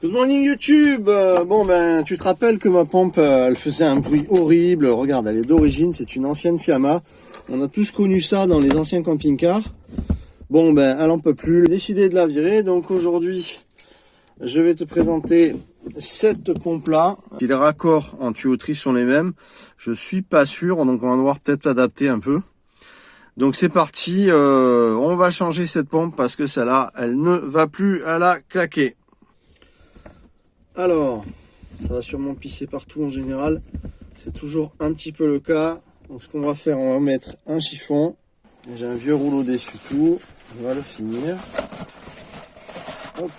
Good morning YouTube. Bon ben tu te rappelles que ma pompe elle faisait un bruit horrible. Regarde, elle est d'origine, c'est une ancienne Fiamma. On a tous connu ça dans les anciens camping-cars. Bon ben elle en peut plus. J'ai décidé de la virer, donc aujourd'hui je vais te présenter cette pompe là. Les raccords en tuyauterie sont les mêmes. Je suis pas sûr, donc on va devoir peut-être l'adapter un peu. Donc c'est parti, on va changer cette pompe parce que celle-là elle ne va plus à la claquer. Alors, ça va sûrement pisser partout en général. C'est toujours un petit peu le cas. Donc ce qu'on va faire, on va mettre un chiffon. J'ai un vieux rouleau d'essuie-tout. On va le finir. Hop.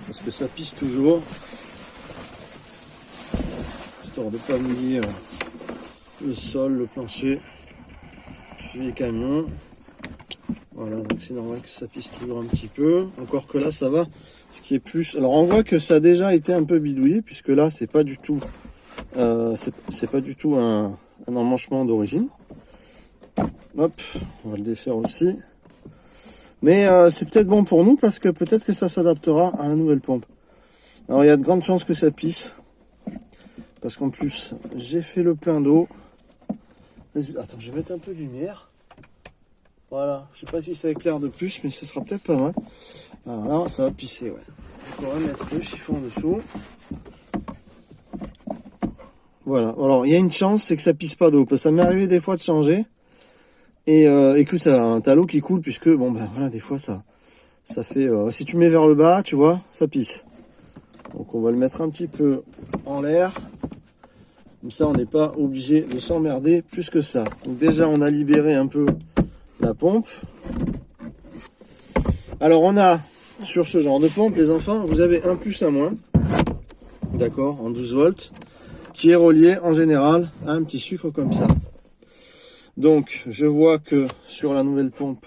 Parce que ça pisse toujours. Histoire de ne pas mouiller le sol, le plancher, puis les camions. Voilà, donc c'est normal que ça pisse toujours un petit peu. Encore que là, ça va. Ce qui est plus. Alors on voit que ça a déjà été un peu bidouillé, puisque là, c'est pas du tout. C'est pas du tout un emmanchement d'origine. Hop, on va le défaire aussi. Mais c'est peut-être bon pour nous parce que peut-être que ça s'adaptera à la nouvelle pompe. Alors il y a de grandes chances que ça pisse. Parce qu'en plus, j'ai fait le plein d'eau. Attends, je vais mettre un peu de lumière. Voilà, je sais pas si ça éclaire de plus, mais ce sera peut-être pas mal. Alors là, ça va pisser, ouais. Donc on va mettre le chiffon en dessous. Voilà, alors il y a une chance, c'est que ça pisse pas d'eau. Parce que ça m'est arrivé des fois de changer. Et que t'as l'eau qui coule, puisque, bon ben voilà, des fois ça fait... si tu mets vers le bas, tu vois, ça pisse. Donc on va le mettre un petit peu en l'air. Comme ça, on n'est pas obligé de s'emmerder plus que ça. Donc déjà, on a libéré un peu la pompe. Alors on a, sur ce genre de pompe, les enfants, vous avez un plus, un moins. D'accord, en 12 volts. Qui est relié en général à un petit sucre comme ça. Donc je vois que sur la nouvelle pompe,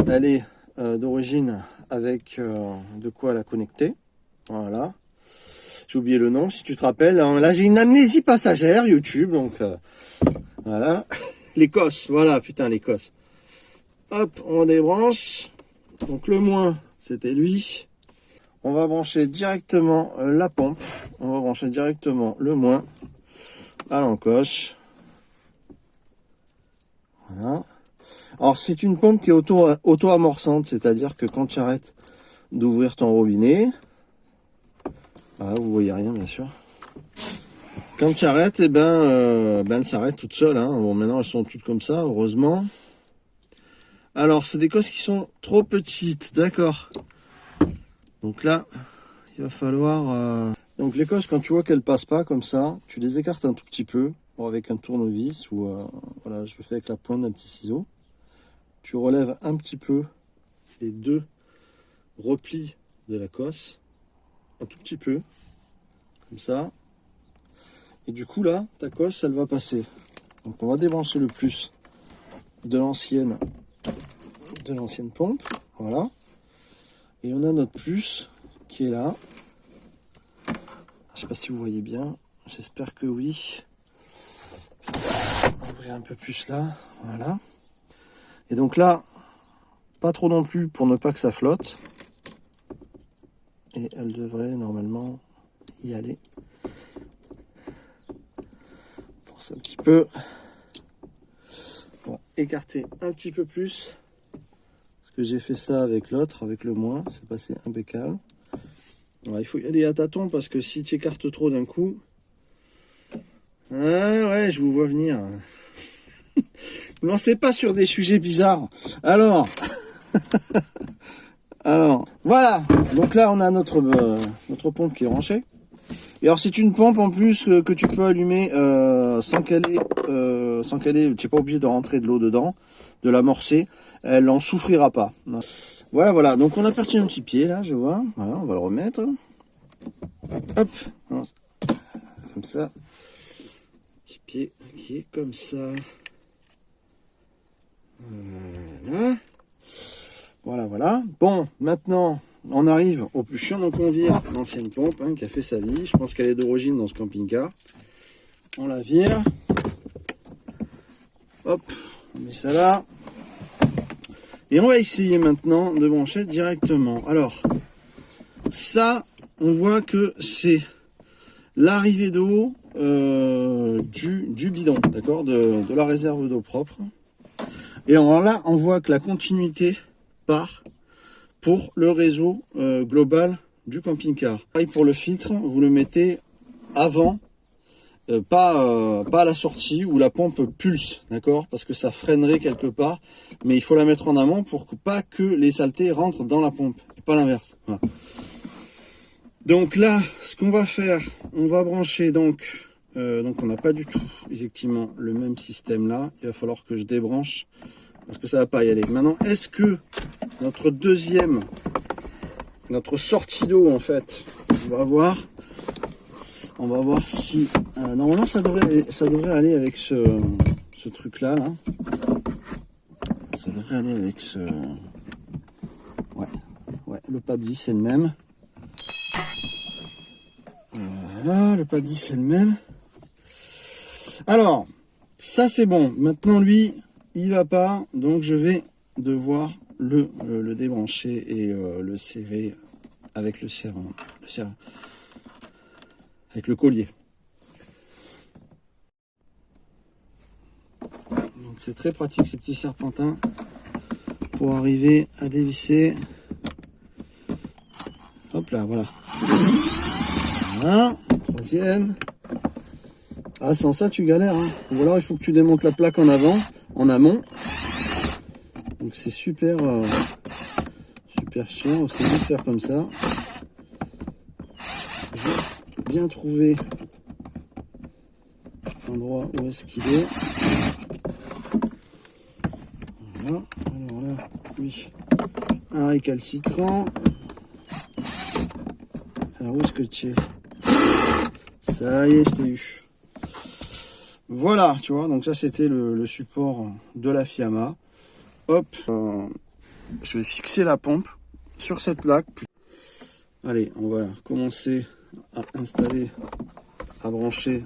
elle est d'origine avec de quoi la connecter. Voilà. J'ai oublié le nom, si tu te rappelles. Là j'ai une amnésie passagère YouTube, donc voilà. L'Écosse, voilà, putain l'Écosse. Hop, on débranche. Donc le moins, c'était lui. On va brancher directement la pompe. On va brancher directement le moins à l'encoche. Voilà. Alors c'est une pompe qui est auto-amorçante, c'est-à-dire que quand tu arrêtes d'ouvrir ton robinet, voilà, vous voyez rien bien sûr. Quand tu arrêtes, et elle s'arrête toute seule. Hein. Bon, maintenant elles sont toutes comme ça, heureusement. Alors c'est des cosses qui sont trop petites, d'accord. Donc là, il va falloir... Donc les cosses, quand tu vois qu'elles passent pas comme ça, tu les écartes un tout petit peu. Bon, avec un tournevis ou voilà, je le fais avec la pointe d'un petit ciseau. Tu relèves un petit peu les deux replis de la cosse, un tout petit peu, comme ça. Et du coup là, ta cosse, elle va passer. Donc on va débrancher le plus de l'ancienne pompe, voilà. Et on a notre plus qui est là. Je sais pas si vous voyez bien, j'espère que oui. On va ouvrir un peu plus là, voilà. Et donc là, pas trop non plus pour ne pas que ça flotte. Et elle devrait normalement y aller. Force un petit peu. Bon, écarter un petit peu plus. Parce que j'ai fait ça avec l'autre, avec le moins. C'est passé impeccable. Alors, il faut y aller à tâtons parce que si tu écartes trop d'un coup... Ah ouais, je vous vois venir. Ne lancez pas sur des sujets bizarres. Alors, voilà. Donc là, on a notre pompe qui est branchée. Et alors, c'est une pompe en plus que tu peux allumer sans qu'elle ait, tu n'es pas obligé de rentrer de l'eau dedans, de l'amorcer. Elle n'en souffrira pas. Voilà. Donc on a perdu un petit pied là, je vois. Voilà, on va le remettre. Hop, comme ça. Petit pied qui est comme ça. Voilà. Bon, maintenant, on arrive au plus chiant. Donc on vire l'ancienne pompe qui a fait sa vie. Je pense qu'elle est d'origine dans ce camping-car. On la vire. Hop, on met ça là. Et on va essayer maintenant de brancher directement. Alors, Ça, on voit que c'est l'arrivée d'eau du bidon, d'accord, de la réserve d'eau propre. Et alors là, on voit que la continuité part pour le réseau global du camping-car. Pareil pour le filtre, vous le mettez avant, pas à la sortie où la pompe pulse, d'accord, parce que ça freinerait quelque part, mais il faut la mettre en amont pour que pas que les saletés rentrent dans la pompe, et pas l'inverse. Voilà. Donc là, ce qu'on va faire, on va brancher donc on n'a pas du tout effectivement le même système là. Il va falloir que je débranche parce que ça va pas y aller. Maintenant, est-ce que notre sortie d'eau en fait, on va voir si normalement ça devrait aller avec ce truc là. Ça devrait aller avec ce ouais, le pas de vis c'est le même. Voilà, le pas de vis c'est le même. Alors, ça c'est bon. Maintenant lui, il va pas, donc je vais devoir le débrancher et le serrer avec le serre avec le collier. Donc c'est très pratique ces petits serpentins pour arriver à dévisser. Hop là, voilà. Voilà, troisième. Ah, sans ça tu galères, hein. Ou alors il faut que tu démontes la plaque en amont. Donc c'est super chiant, on sait juste faire comme ça. J'ai bien trouvé l'endroit où est-ce qu'il est. Voilà, alors là, oui, un récalcitrant. Alors où est-ce que tu es? Ça y est, je t'ai eu. Voilà, tu vois, donc ça c'était le support de la Fiamma. Hop, je vais fixer la pompe sur cette plaque. Allez, on va commencer à installer, à brancher.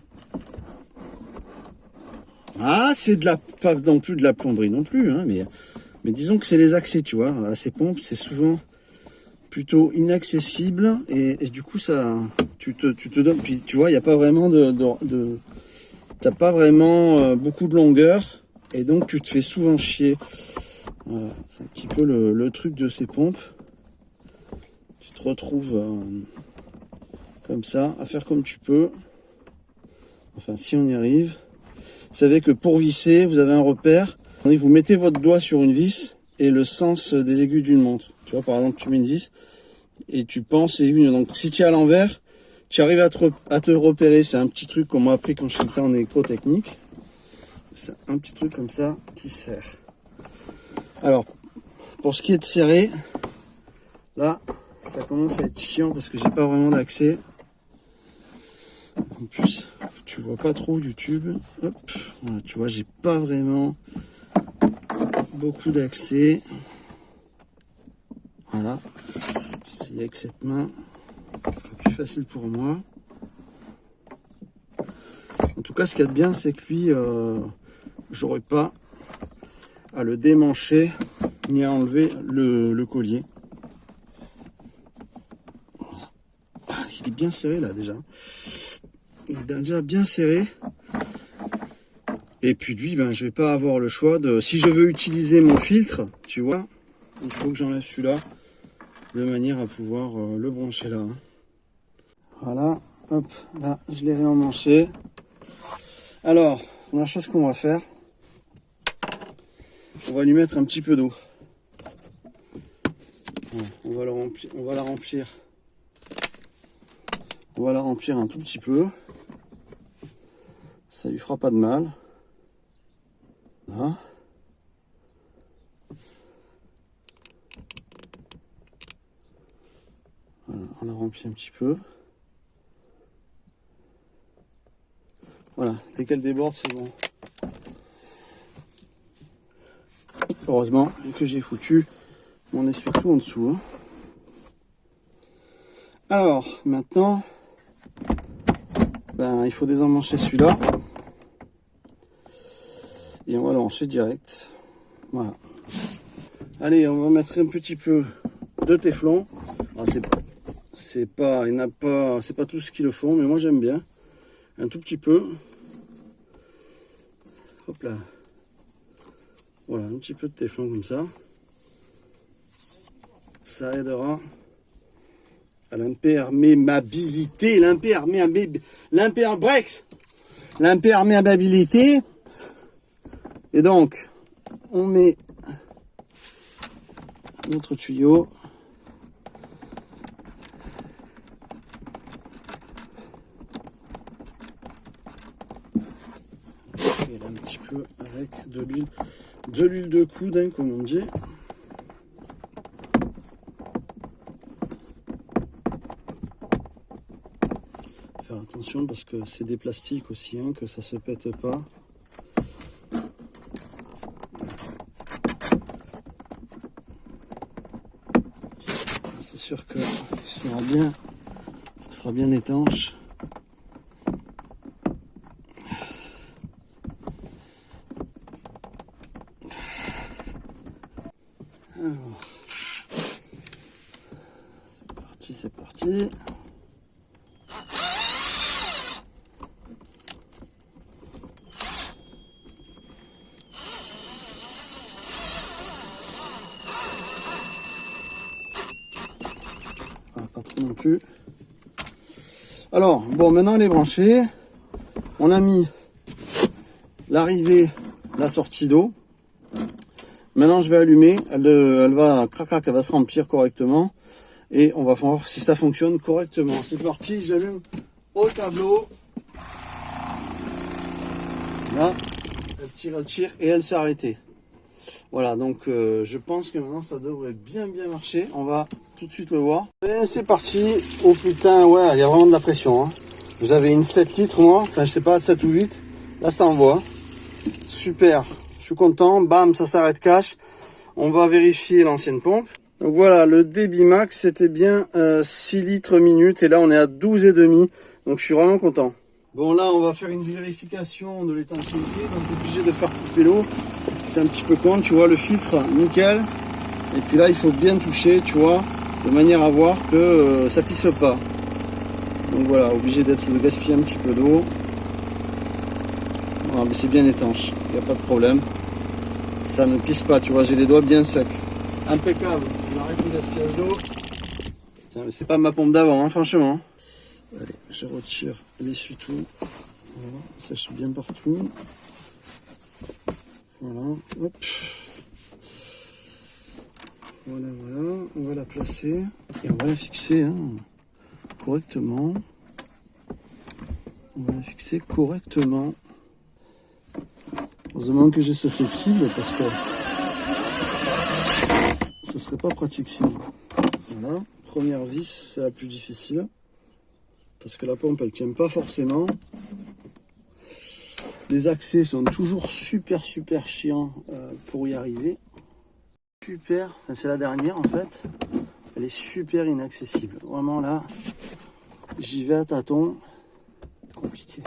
Ah, c'est pas non plus de la plomberie non plus, hein, mais disons que c'est les accès, tu vois. À ces pompes, c'est souvent plutôt inaccessible et du coup ça, tu te donnes, puis tu vois, il n'y a pas vraiment t'as pas vraiment beaucoup de longueur et donc tu te fais souvent chier. Voilà, c'est un petit peu le truc de ces pompes. Tu te retrouves comme ça, à faire comme tu peux. Enfin, si on y arrive. Vous savez que pour visser, vous avez un repère. Vous mettez votre doigt sur une vis et le sens des aiguilles d'une montre. Tu vois, par exemple, tu mets une vis et tu penses aiguille. Donc, si tu es à l'envers, tu arrives à te repérer. C'est un petit truc qu'on m'a appris quand j'étais en électrotechnique. C'est un petit truc comme ça qui sert. Alors, pour ce qui est de serrer, là, ça commence à être chiant parce que j'ai pas vraiment d'accès. En plus, tu vois pas trop YouTube. Hop, voilà, tu vois, j'ai pas vraiment beaucoup d'accès. Voilà. J'essaye avec cette main. Ça sera plus facile pour moi. En tout cas, ce qu'il y a de bien, c'est que lui, j'aurais pas à le démancher ni à enlever le collier. Voilà. Ah, il est bien serré là déjà. Il est déjà bien serré. Et puis lui, ben, je vais pas avoir le choix de... Si je veux utiliser mon filtre, tu vois, il faut que j'enlève celui-là de manière à pouvoir le brancher là. Voilà, hop, là, je l'ai réemmanché. Alors, première chose qu'on va faire, on va lui mettre un petit peu d'eau. Voilà, on va la remplir. On va la remplir un tout petit peu. Ça lui fera pas de mal. Là. Voilà, on la remplit un petit peu. Voilà, dès qu'elle déborde, c'est bon. Heureusement que j'ai foutu mon essuie-tout en dessous. Hein. Alors, maintenant, ben, il faut désemmancher celui-là. Et on va le brancher direct. Voilà. Allez, on va mettre un petit peu de téflon. c'est pas tous qui le font, mais moi j'aime bien. Un tout petit peu. Hop là. Voilà, un petit peu de téflon comme ça. Ça aidera à l'imperméabilité, l'imperméabilité. Et donc, on met notre tuyau. Et là, un petit peu avec de l'huile de coude, hein, comme on dit. Faire attention parce que c'est des plastiques aussi, hein, que ça se pète pas. C'est sûr que ça sera bien étanche. Alors, c'est parti. Pas trop non plus. Alors, bon, maintenant elle est branchée. On a mis l'arrivée, la sortie d'eau. Maintenant, je vais allumer. Elle va elle va se remplir correctement. Et on va voir si ça fonctionne correctement. C'est parti, j'allume au tableau. Là, elle tire et elle s'est arrêtée. Voilà, donc je pense que maintenant ça devrait bien marcher. On va tout de suite le voir. Et c'est parti. Oh putain, ouais, il y a vraiment de la pression. Hein. J'avais une 7 litres moi, enfin je sais pas, 7 ou 8. Là ça envoie. Super, je suis content. Bam, ça s'arrête cash. On va vérifier l'ancienne pompe. Donc voilà, le débit max c'était bien 6 litres minute. Et là on est à 12,5. Donc je suis vraiment content. Bon là on va faire une vérification de l'étanchéité. Donc obligé de faire couper l'eau. C'est un petit peu con, tu vois, le filtre, nickel. Et puis là, il faut bien toucher, tu vois, de manière à voir que ça pisse pas. Donc voilà, obligé de gaspiller un petit peu d'eau. Voilà, mais c'est bien étanche, il n'y a pas de problème. Ça ne pisse pas, tu vois, j'ai les doigts bien secs. Impeccable, on arrête le gaspillage d'eau. Tiens, mais c'est pas ma pompe d'avant, hein, franchement. Allez, je retire l'essuie-tout. Voilà, sèche bien partout. Voilà, hop. Voilà, on va la placer et on va la fixer correctement. On va la fixer correctement. Heureusement que j'ai ce flexible parce que ce serait pas pratique sinon. Voilà, première vis, c'est la plus difficile parce que la pompe elle tient pas forcément. Les accès sont toujours super chiants pour y arriver. Super, enfin, c'est la dernière en fait. Elle est super inaccessible. Vraiment là, j'y vais à tâtons. Compliqué.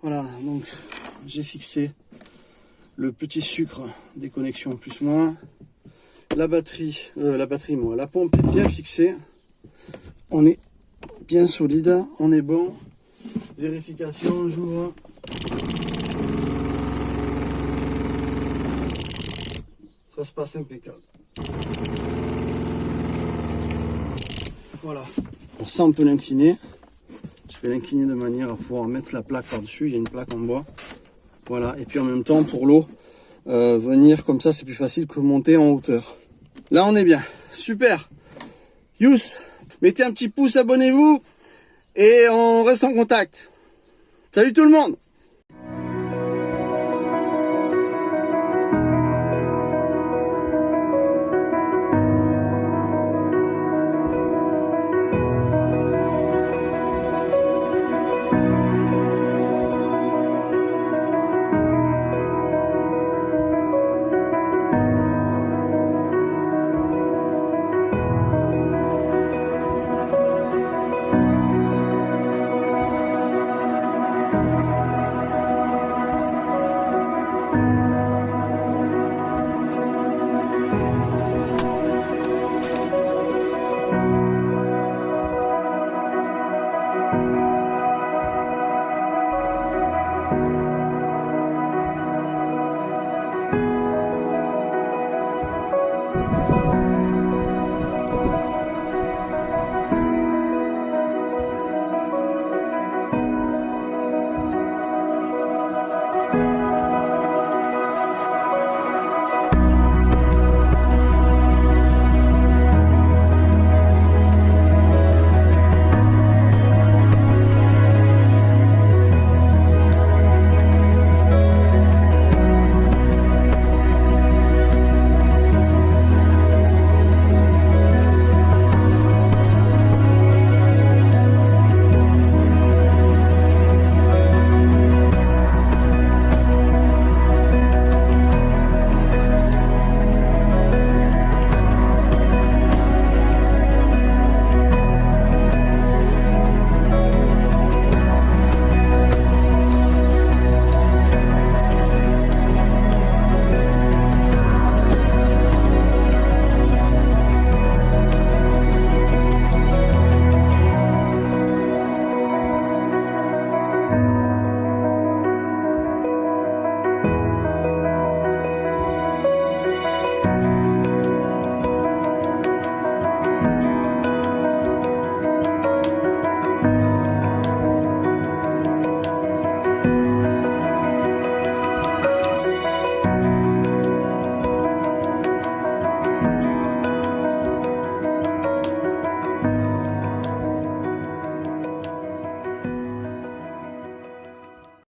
Voilà, donc j'ai fixé le petit sucre des connexions plus-moins. La pompe est bien fixée. On est bien solide, on est bon. Vérification, j'ouvre. Ça se passe impeccable. Voilà. Pour ça, on peut l'incliner. Je vais l'incliner de manière à pouvoir mettre la plaque par-dessus. Il y a une plaque en bois. Voilà. Et puis en même temps, pour l'eau, venir comme ça, c'est plus facile que monter en hauteur. Là, on est bien. Super. Youss, mettez un petit pouce, abonnez-vous. Et on reste en contact. Salut tout le monde!